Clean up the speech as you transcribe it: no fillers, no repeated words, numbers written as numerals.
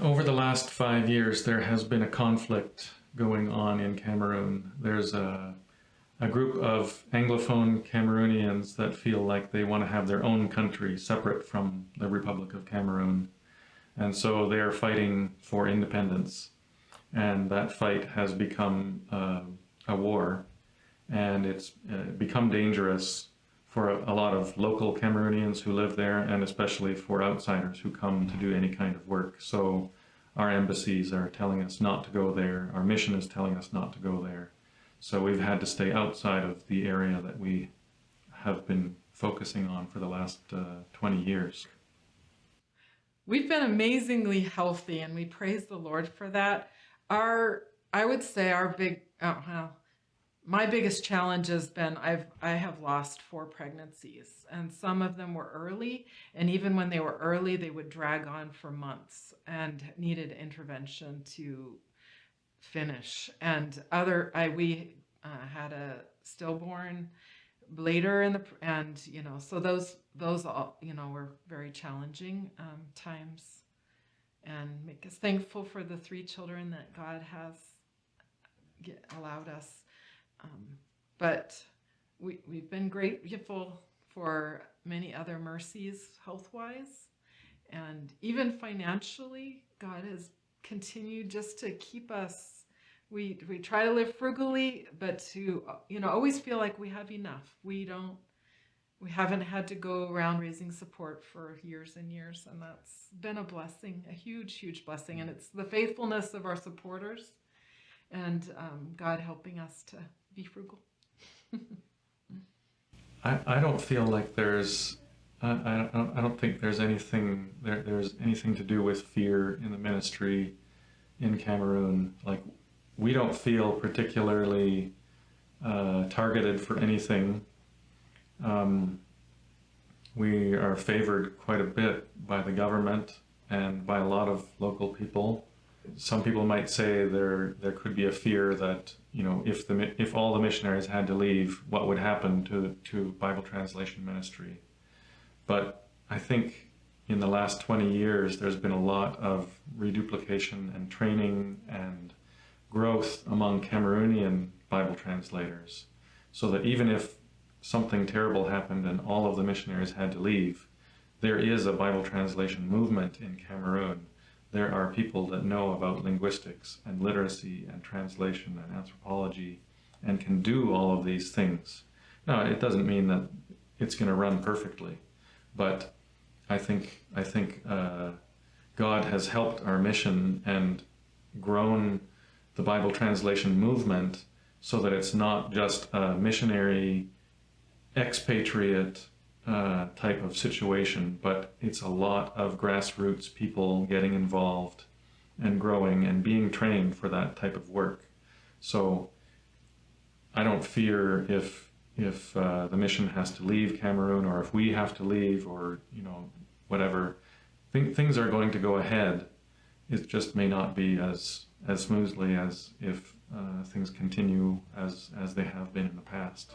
over the last 5 years, there has been a conflict going on in Cameroon. There's a group of Anglophone Cameroonians that feel like they want to have their own country separate from the Republic of Cameroon. And so they are fighting for independence. And that fight has become a war. And it's become dangerous for a lot of local Cameroonians who live there, and especially for outsiders who come to do any kind of work. So our embassies are telling us not to go there. Our mission is telling us not to go there. So we've had to stay outside of the area that we have been focusing on for the last 20 years. We've been amazingly healthy, and we praise the Lord for that. I would say my biggest challenge has been I have lost 4 pregnancies, and some of them were early, and even when they were early, they would drag on for months and needed intervention to finish. And we had a stillborn later so those all were very challenging times, and make us thankful for the 3 children that God has allowed us. But we've been grateful for many other mercies health-wise, and even financially, God has continued just to keep us. We try to live frugally, but to always feel like we have enough. We haven't had to go around raising support for years and years, and that's been a blessing, a huge blessing. And it's the faithfulness of our supporters and God helping us to be frugal. I don't feel like I don't think there's anything to do with fear in the ministry in Cameroon. Like, we don't feel particularly targeted for anything. We are favored quite a bit by the government and by a lot of local people. Some people might say there could be a fear that, if all the missionaries had to leave, what would happen to Bible translation ministry. But I think in the last 20 years, there's been a lot of reduplication and training and growth among Cameroonian Bible translators, so that even if something terrible happened and all of the missionaries had to leave, there is a Bible translation movement in Cameroon. There are people that know about linguistics and literacy and translation and anthropology and can do all of these things. Now, it doesn't mean that it's going to run perfectly, but I think God has helped our mission and grown the Bible translation movement so that it's not just a missionary expatriate type of situation, but it's a lot of grassroots people getting involved and growing and being trained for that type of work. So I don't fear if the mission has to leave Cameroon, or if we have to leave, or whatever. Things are going to go ahead. It just may not be as smoothly as if things continue as they have been in the past.